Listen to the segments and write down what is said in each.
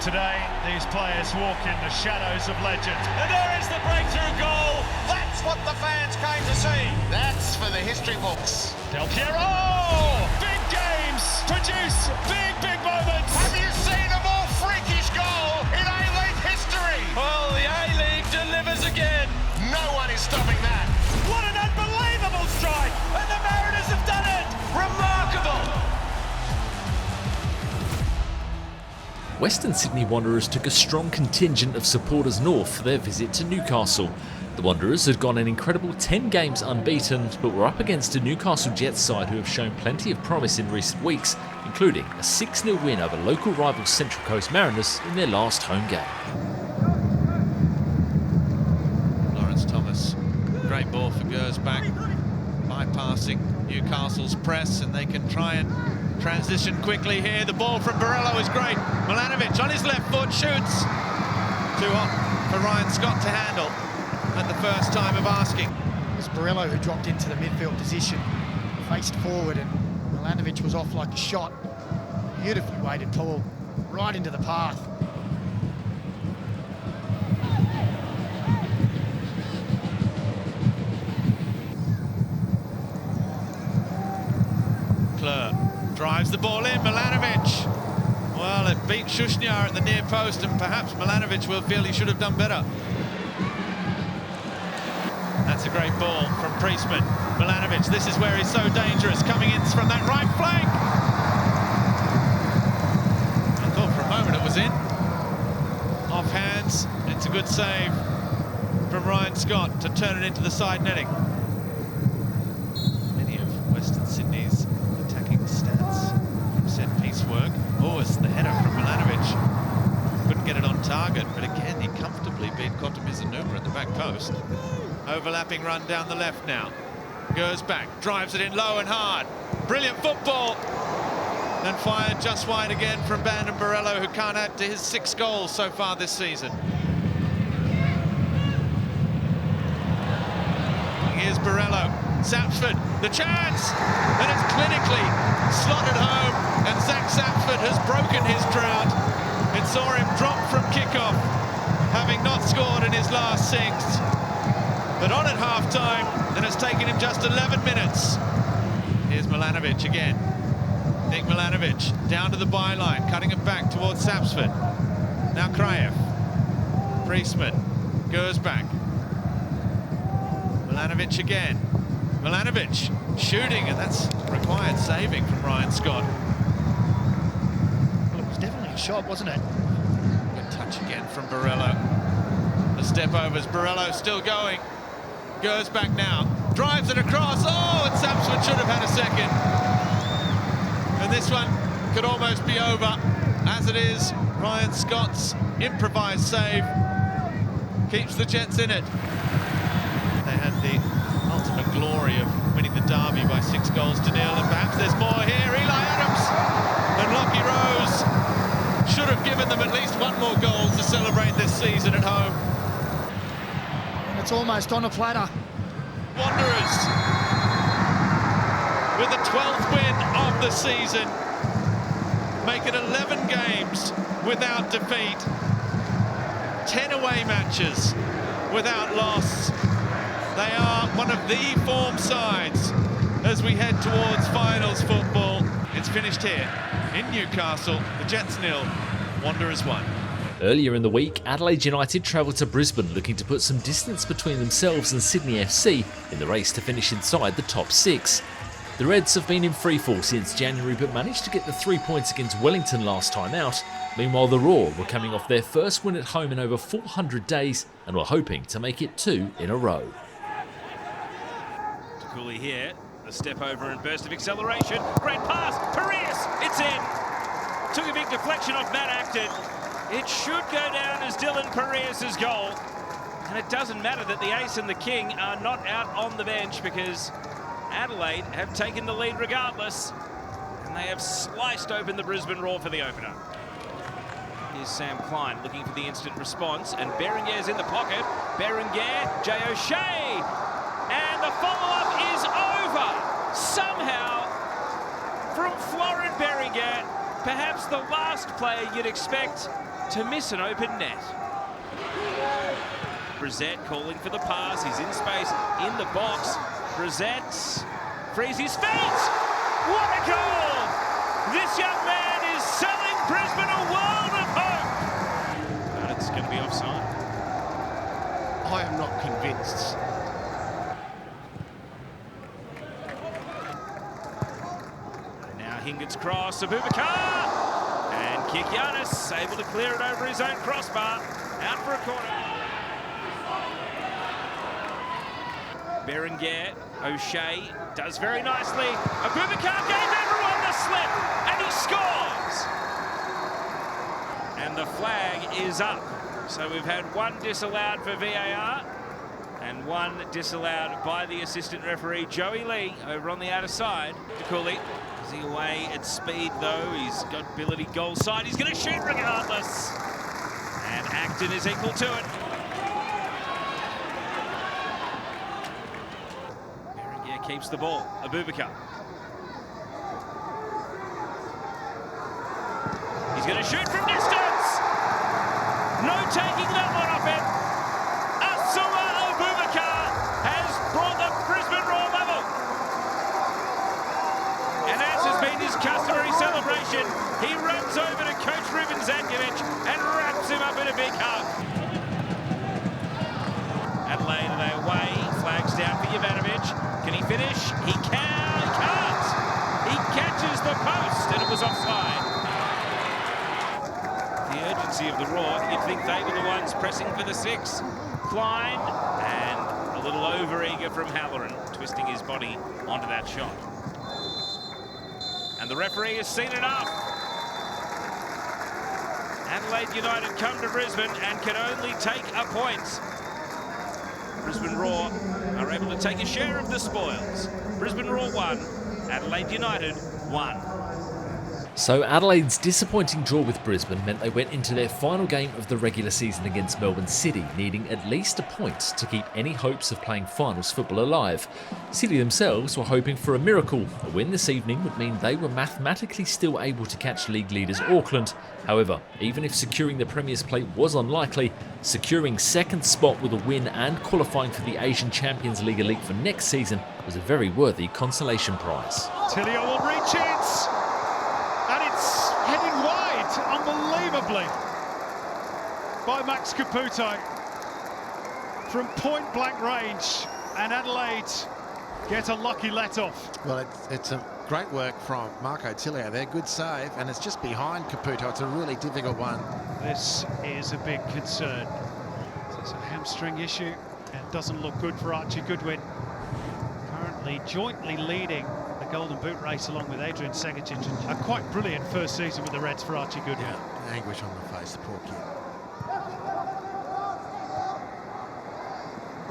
Today, these players walk in the shadows of legend. And there is the breakthrough goal. That's what the fans came to see. That's for the history books. Del Piero! Big games produce big moments. Have you seen a more freakish goal in A-League history? Well, the A-League delivers again. No one is stopping that. What an unbelievable strike! And the Mariners have done it! Remarkable! Western Sydney Wanderers took a strong contingent of supporters north for their visit to Newcastle. The Wanderers had gone an incredible 10 games unbeaten, but were up against a Newcastle Jets side who have shown plenty of promise in recent weeks, including a 6-0 win over local rival Central Coast Mariners in their last home game. Thomas, great ball for Gersbach, bypassing Newcastle's press, and they can try and transition quickly here. The ball from Borrello is great. Milanovic on his left foot shoots. Too hot for Ryan Scott to handle at the first time of asking. It was Borrello who dropped into the midfield position, faced forward, and Milanovic was off like a shot. Beautifully weighted ball right into the path. Drives the ball in, Milanovic. Well, it beat Shushnyar at the near post, and perhaps Milanovic will feel he should have done better. That's a great ball from Priestman. Milanovic, this is where he's so dangerous, coming in from that right flank. I thought for a moment it was in. Off hands, it's a good save from Ryan Scott to turn it into the side netting. Many of Western Sydney's stats from set-piece work. Oh, it's the header from Milanovic. Couldn't get it on target, but again, he comfortably beat Kotomizanuma at the back post. Overlapping run down the left now. Gersbach drives it in low and hard. Brilliant football. And fired just wide again from Brandon Borrello, who can't add to his 6 goals so far this season. Here's Borrello. Sapsford, the chance, and it's clinically slotted home, and Zach Sapsford has broken his drought. It saw him drop from kickoff, having not scored in his last 6, but on at half-time, and it's taken him just 11 minutes. Here's Milanovic again. Nick Milanovic down to the byline, cutting it back towards Sapsford. Now Kraev, Priestman, Gersbach, Milanovic again. Milanovic shooting, and that's required saving from Ryan Scott. Well, it was definitely a shot, wasn't it? Good touch again from Borrello. The step overs, Borrello still going. Gersbach now, drives it across. Oh, and Sapsford should have had a second. And this one could almost be over. As it is, Ryan Scott's improvised save keeps the Jets in it. They had the ultimate glory of winning the derby by 6 goals to 0, and perhaps there's more here. Eli Adams and Lockie Rose should have given them at least one more goal to celebrate this season at home. And it's almost on a platter. Wanderers with the 12th win of the season, make it 11 games without defeat, 10 away matches without loss. They are one of the form sides as we head towards finals football. It's finished here in Newcastle. The Jets 0, Wanderers 1. Earlier in the week, Adelaide United travelled to Brisbane looking to put some distance between themselves and Sydney FC in the race to finish inside the top 6. The Reds have been in freefall since January but managed to get the 3 points against Wellington last time out. Meanwhile, the Roar were coming off their first win at home in over 400 days and were hoping to make it 2 in a row. Cooley here, a step over and burst of acceleration. Great pass, Parias, it's in. Took a big deflection off Matt Acton. It should go down as Dylan Parias' goal. And it doesn't matter that the ace and the king are not out on the bench because Adelaide have taken the lead regardless. And they have sliced open the Brisbane Roar for the opener. Here's Sam Klein looking for the instant response, and Berenguer's in the pocket. Berenguer, Jay O'Shea. And the follow-up is over, somehow, from Florent Berenguer, perhaps the last player you'd expect to miss an open net. Brissett calling for the pass. He's in space, in the box. Brissett frees his feet. What a goal! This young man is selling Brisbane a world of hope. But it's going to be offside. I am not convinced. Now Hingett's cross, Abubakar, and Kikianis able to clear it over his own crossbar, out for a corner. Berenguer, O'Shea does very nicely. Abubakar gave everyone the slip, and he scores. And the flag is up. So we've had one disallowed for VAR and one disallowed by the assistant referee, Joey Lee, over on the outer side. DeCooley, is he away at speed though? He's got ability goal side. He's going to shoot regardless. And Acton is equal to it. Berenguer keeps the ball. Abubakar. He's going to shoot from distance. No taking that one off it. Asuma Abubakar has brought the Brisbane Roar level. And as has been his customary celebration, he runs over to coach Ruben Zankovic and wraps him up in a big hug. Adelaide are they away. Flags down for Jovanovic. Can he finish? He can. He can't. He catches the post and it was offside. The urgency of the Roar, you'd think they were the ones pressing for the six. Klein, and a little over-eager from Halloran, twisting his body onto that shot. And the referee has seen enough. Adelaide United come to Brisbane and can only take a point. Brisbane Roar are able to take a share of the spoils. Brisbane Roar 1, Adelaide United 1. So Adelaide's disappointing draw with Brisbane meant they went into their final game of the regular season against Melbourne City, needing at least a point to keep any hopes of playing finals football alive. City themselves were hoping for a miracle. A win this evening would mean they were mathematically still able to catch league leaders Auckland. However, even if securing the Premier's plate was unlikely, securing second spot with a win and qualifying for the Asian Champions League Elite for next season was a very worthy consolation prize. Tilio will reach it. And it's heading wide, unbelievably, by Max Caputo from point-blank range, and Adelaide get a lucky let-off. Well, it's a great work from Marco Tilio there, good save, and it's just behind Caputo. It's a really difficult one. This is a big concern. So it's a hamstring issue, and doesn't look good for Archie Goodwin. Currently jointly leading the Golden Boot race along with Adrian Segicic. A quite brilliant first season with the Reds for Archie Goodwin. Yeah, anguish on the face, the poor kid.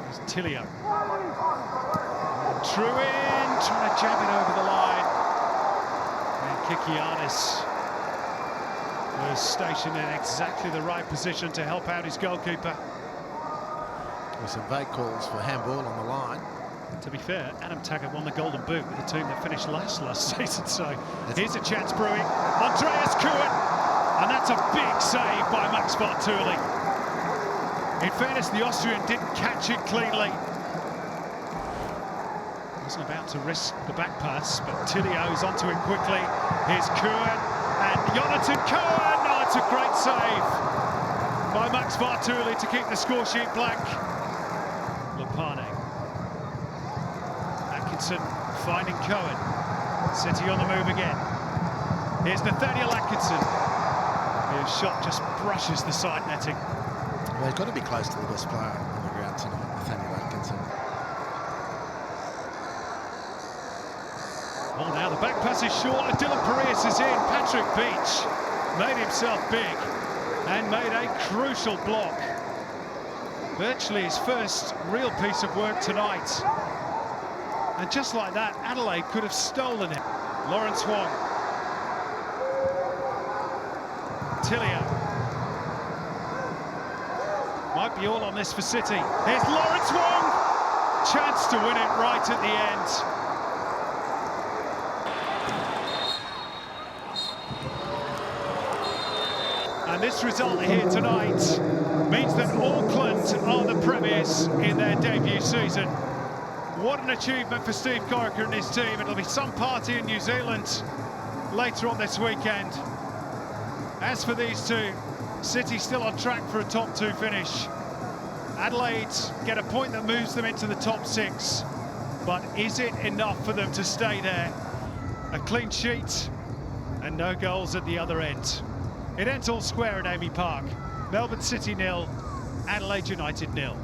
There's Tilio. Truin trying to jab it over the line. And Kikianis was stationed in exactly the right position to help out his goalkeeper. With some vague calls for handball on the line. To be fair, Adam Taggart won the Golden Boot with a team that finished last season, so here's a chance brewing. Andreas Kuhn, and that's a big save by Max Bartuli. In fairness, the Austrian didn't catch it cleanly. Wasn't about to risk the back pass, but Tilio's onto it quickly. Here's Kuhn, and Jonathan Cohen. Oh, it's a great save by Max Bartuli to keep the score sheet blank. Lupane. Finding Cohen. City on the move again. Here's Nathaniel Atkinson. His shot just brushes the side netting. Well, he's got to be close to the best player on the ground tonight, Nathaniel Atkinson. Well, now the back pass is short and Dylan Parias is in. Patrick Beach made himself big and made a crucial block. Virtually his first real piece of work tonight. And just like that, Adelaide could have stolen it. Lawrence Wong. Tilio. Might be all on this for City. Here's Lawrence Wong. Chance to win it right at the end. And This result here tonight means that Auckland are the premiers in their debut season. What an achievement for Steve Corica and his team. It'll be some party in New Zealand later on this weekend. As for these two, City still on track for a top 2 finish. Adelaide get a point that moves them into the top 6, but is it enough for them to stay there? A clean sheet and no goals at the other end. It ends all square at Amy Park. Melbourne City 0, Adelaide United 0.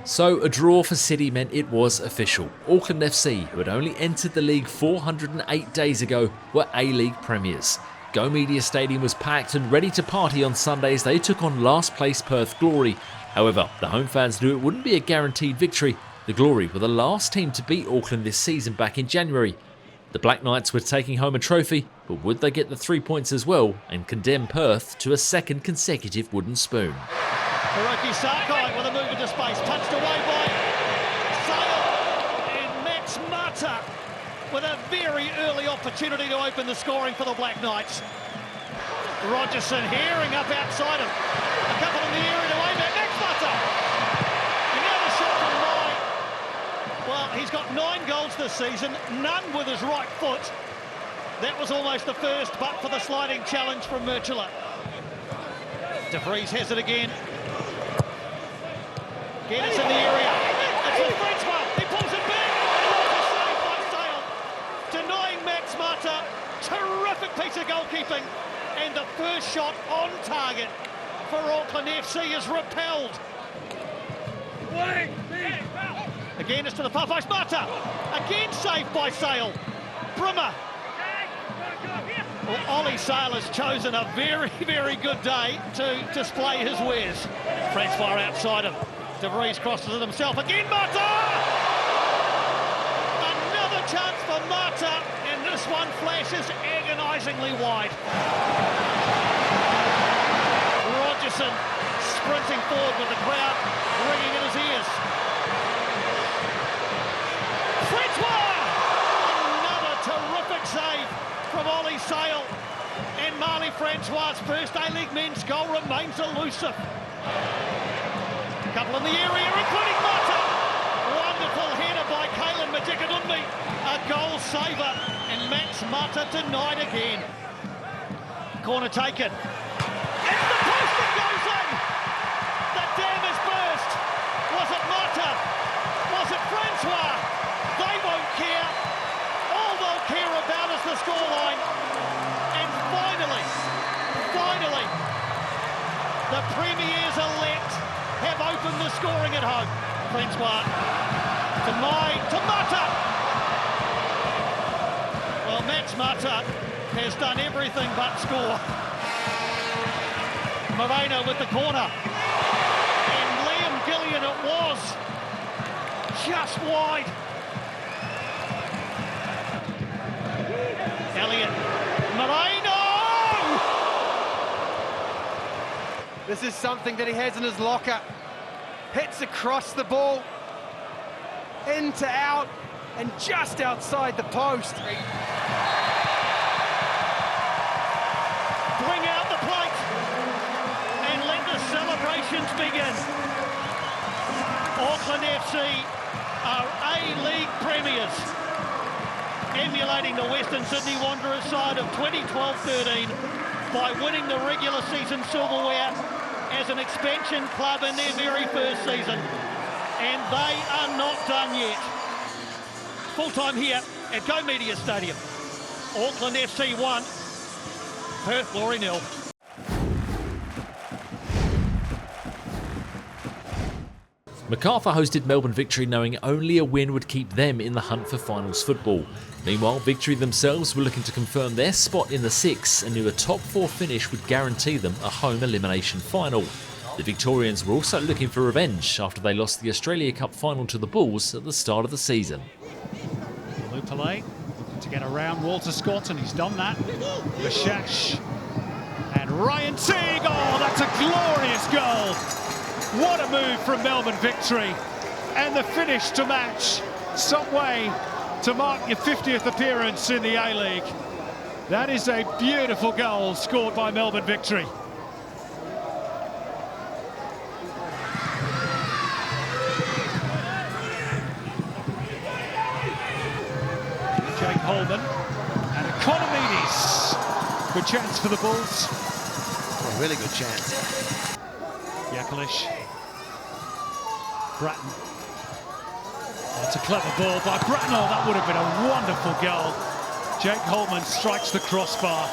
So a draw for City meant it was official. Auckland FC, who had only entered the league 408 days ago, were A-League premiers. Go Media Stadium was packed and ready to party on Sunday as they took on last place Perth Glory. However, the home fans knew it wouldn't be a guaranteed victory. The Glory were the last team to beat Auckland this season back in January. The Black Knights were taking home a trophy, but would they get the 3 points as well and condemn Perth to a second consecutive wooden spoon? Hiroki Sakai with a move into space, punched away by Sale, and Max Mata with a very early opportunity to open the scoring for the Black Knights. Rogerson hearing up outside him. A couple in the area to aim at Max Mata. Another shot from 9. Well, he's got 9 goals this season, none with his right foot. That was almost the first, but for the sliding challenge from Murchula. De Vries has it again. Again, it's in the area. It's a Frenchman. He pulls it back. Saved by Sale. Denying Max Mata. Terrific piece of goalkeeping. And the first shot on target for Auckland FC is repelled. Again, it's to the far post. Mata. Again saved by Sale. Brimmer. Well, Ollie Sale has chosen a very, very good day to display his wares. Francois outside him. De Vries crosses it himself. Again, Mata! Another chance for Mata, and this one flashes agonisingly wide. Rogerson sprinting forward with the crowd ringing in his ears. Francois! Another terrific save from Ollie Sale, and Marley Francois' first A-League men's goal remains elusive. A couple in the area, including Mata. Wonderful header by Kalen Majikadunmi, a goal saver, and Max Mata denied again. Corner taken. It's the post that goes in. The dam is burst. Was it Mata? Was it Francois? They won't care. All they'll care about is the scoreline. And finally, the Premiers elect have opened the scoring at home. Francois to Mata. Well, Max Mata has done everything but score. Moreno with the corner. And Liam Gillian it was. Just wide. Elliott. Moreno! This is something that he has in his locker. Hits across the ball. Into out. And just outside the post. Bring out the plate. And let the celebrations begin. Auckland FC are A-League premiers, emulating the Western Sydney Wanderers side of 2012-13 by winning the regular season silverware as an expansion club in their very first season. And they are not done yet. Full time here at Go Media Stadium. Auckland FC 1, Perth Glory 0. Macarthur hosted Melbourne Victory knowing only a win would keep them in the hunt for finals football. Meanwhile, Victory themselves were looking to confirm their spot in the six and knew a top four finish would guarantee them a home elimination final. The Victorians were also looking for revenge after they lost the Australia Cup final to the Bulls at the start of the season. Lupale to get around Walter Scott, and he's done that. Bashash and Ryan Teague. Oh, that's a glorious goal. What a move from Melbourne Victory, and the finish to match. Some way to mark your 50th appearance in the A-League. That is a beautiful goal scored by Melbourne Victory. Holman and Economides. Good chance for the Bulls. Oh, really good chance. Yakalish. Bratton. That's a clever ball by Bratton. Oh, that would have been a wonderful goal. Jake Holman strikes the crossbar.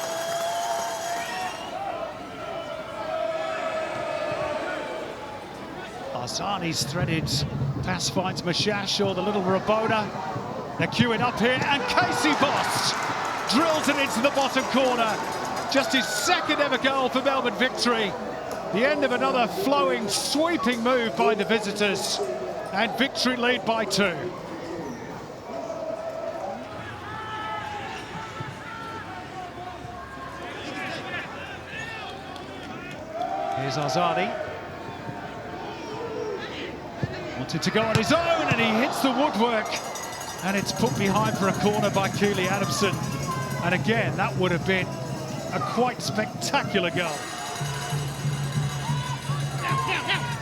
Arzani's threaded pass finds Mashash or the little Rabona. They're queuing up here, and Casey Boss drills it into the bottom corner. Just his second ever goal for Melbourne victory. The end of another flowing, sweeping move by the visitors, and victory lead by 2. Here's Arzani. Wanted to go on his own, and he hits the woodwork, and it's put behind for a corner by Cooley Adamson. And again, that would have been a quite spectacular goal.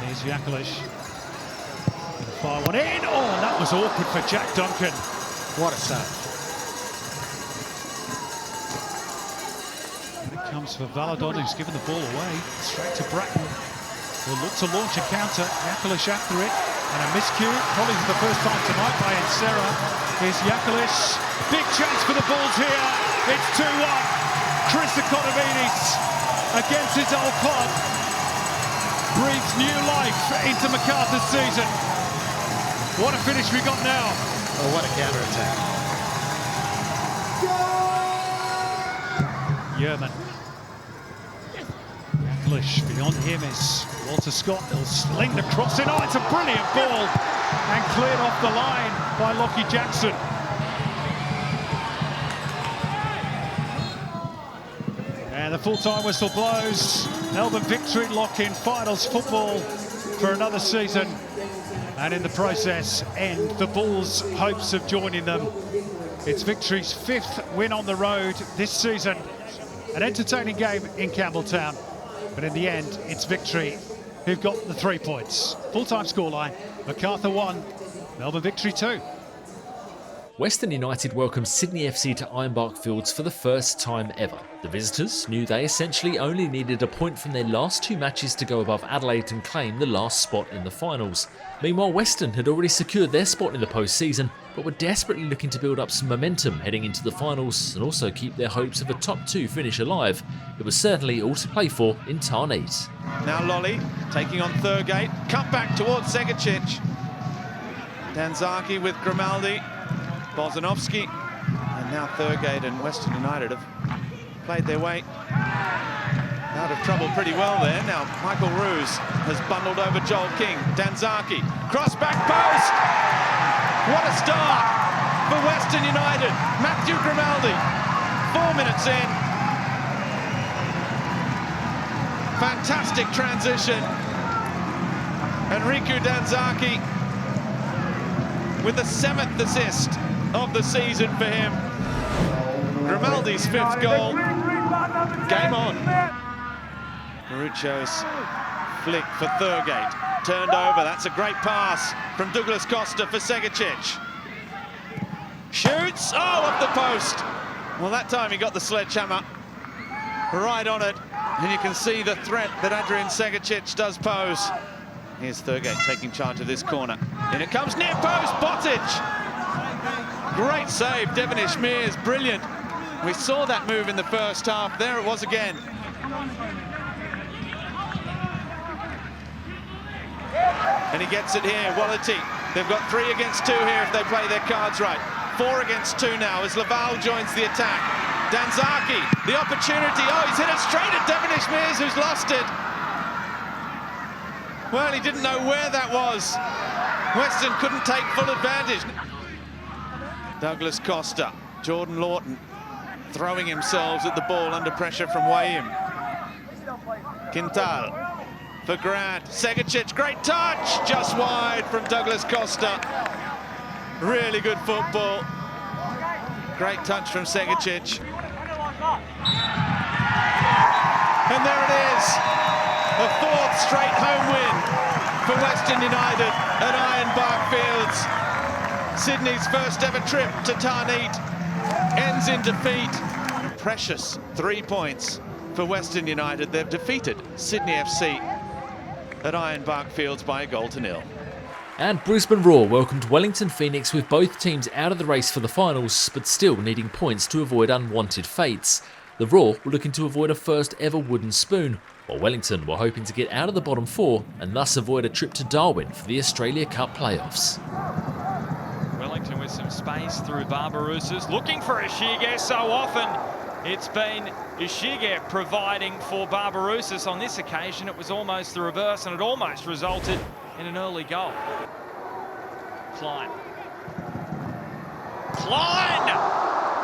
Here's Yakalish. Fire one in. Oh, and that was awkward for Jack Duncan. What a save. And it comes for Valadon, who's given the ball away. Straight to Bratton. Will look to launch a counter. Yakalish after it. And a miscue, probably for the first time tonight by Ensera. Here's Yakalish. Big chance for the Bulls here. It's 2-1. Chris Economides against his old club breathes new life into MacArthur's season. What a finish we got now. Oh, what a counter-attack. Yerman. Yakalish beyond him is Walter Scott. He'll sling the cross in. Oh, it's a brilliant ball. And cleared off the line by Lockie Jackson. And the full-time whistle blows. Melbourne victory lock in finals football for another season. And in the process, end the Bulls' hopes of joining them. It's Victory's 5th win on the road this season. An entertaining game in Campbelltown. But in the end, it's Victory who've got the 3 points. Full-time scoreline, MacArthur 1, Melbourne Victory 2. Western United welcomed Sydney FC to Ironbark Fields for the first time ever. The visitors knew they essentially only needed a point from their last 2 matches to go above Adelaide and claim the last spot in the finals. Meanwhile, Western had already secured their spot in the postseason, but were desperately looking to build up some momentum heading into the finals and also keep their hopes of a top 2 finish alive. It was certainly all to play for in Tarneit. Now Lolly taking on Thurgate. Cut back towards Segicic. Danzaki with Grimaldi. Bozanovski. And now Thurgate and Western United have played their way out of trouble pretty well there. Now Michael Roos has bundled over Joel King. Danzaki. Cross back post. What a start for Western United. Matthew Grimaldi. 4 minutes in. Fantastic transition. Enrico Danzaki with the 7th assist of the season for him. Grimaldi's 5th goal. Game on. Maruccho's flick for Thurgate. Turned over. That's a great pass from Douglas Costa for Segicic. Shoots. Oh, off the post. Well, that time he got the sledgehammer right on it. And you can see the threat that Adrian Segicic does pose. Here's Thurgate taking charge of this corner. In it comes, near post, Botic. Great save, Devon Ishmears, brilliant. We saw that move in the first half. There it was again. And he gets it here, Wallity. They've got 3 against 2 here if they play their cards right. 4 against 2 now as Laval joins the attack. Danzaki, the opportunity. Oh, he's hit it straight at Devon Ishmears, who's lost it. Well, he didn't know where that was. Western couldn't take full advantage. Douglas Costa, Jordan Lawton throwing himself at the ball under pressure from Wayham. Quintal for Grant. Segicic, great touch, just wide from Douglas Costa. Really good football. Great touch from Segicic. And there it is. A 4th straight home win for Western United at Ironbark Fields. Sydney's first ever trip to Tarneit. ends in defeat. Precious 3 points for Western United. They've defeated Sydney FC at Ironbark Fields by a 1-0. And Brisbane Roar welcomed Wellington Phoenix with both teams out of the race for the finals, but still needing points to avoid unwanted fates. The Roar were looking to avoid a first ever wooden spoon, while Wellington were hoping to get out of the bottom 4 and thus avoid a trip to Darwin for the Australia Cup playoffs. Wellington with some space through Barbarouses, looking for Ishige. So often it's been Ishige providing for Barbarouses. On this occasion it was almost the reverse, and it almost resulted in an early goal. Klein.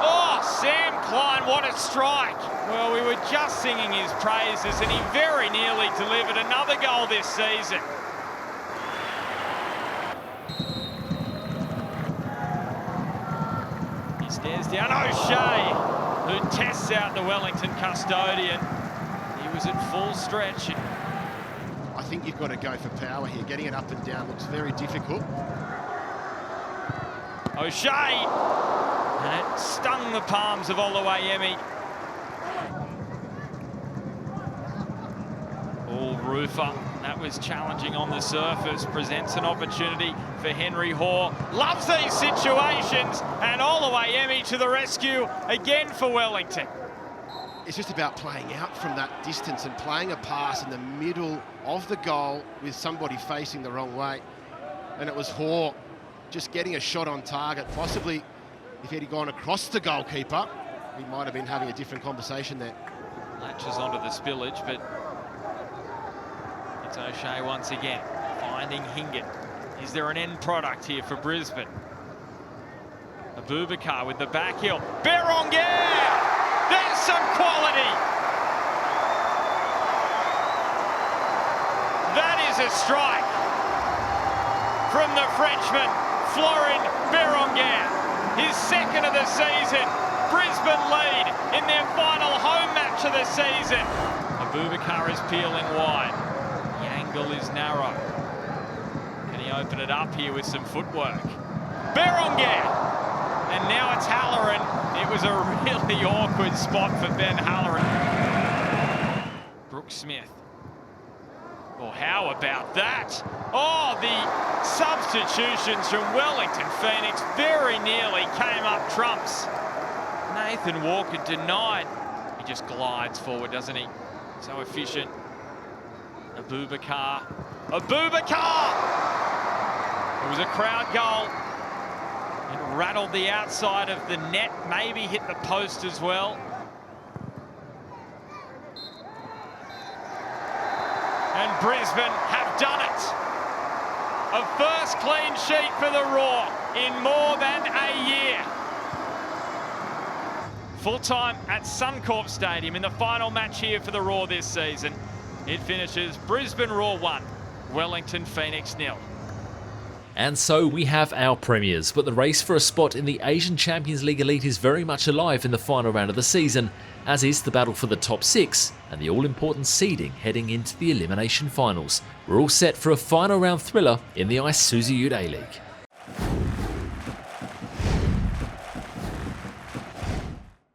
Oh, Sam Klein, what a strike. Well, we were just singing his praises and he very nearly delivered another goal this season. He stares down O'Shea, who tests out the Wellington custodian. He was at full stretch. I think you've got to go for power here. Getting it up and down looks very difficult. O'Shea, and it stung the palms of Oluwayemi. All Rufer, that was challenging on the surface, presents an opportunity for Henry Hoare. Loves these situations, and Oluwayemi to the rescue again for Wellington. It's just about playing out from that distance and playing a pass in the middle of the goal with somebody facing the wrong way. And it was Hoare just getting a shot on target. Possibly, if he'd gone across the goalkeeper, he might have been having a different conversation there. Latches onto the spillage, but it's O'Shea once again, finding Hingett. Is there an end product here for Brisbane? Abubakar with the back heel. Berenguer! There's some quality! That is a strike from the Frenchman, Florent Berenguer. His second of the season. Brisbane lead in their final home match of the season. Abubakar is peeling wide. The angle is narrow. Can he open it up here with some footwork? Berenguer! And now it's Halloran. It was a really awkward spot for Ben Halloran. Brooks Smith. Well, how about that? Oh, the substitutions from Wellington Phoenix very nearly came up trumps. Nathan Walker denied. He just glides forward, doesn't he? So efficient. Abubakar. Abubakar! It was a crowd goal. It rattled the outside of the net, maybe hit the post as well. And Brisbane have done it. A first clean sheet for the Roar in more than a year. Full time at Suncorp Stadium in the final match here for the Roar this season. It finishes Brisbane Roar 1, Wellington Phoenix 0. And so we have our premiers, but the race for a spot in the Asian Champions League Elite is very much alive in the final round of the season, as is the battle for the top 6 and the all-important seeding heading into the elimination finals. We're all set for a final round thriller in the Isuzu UTE A-League.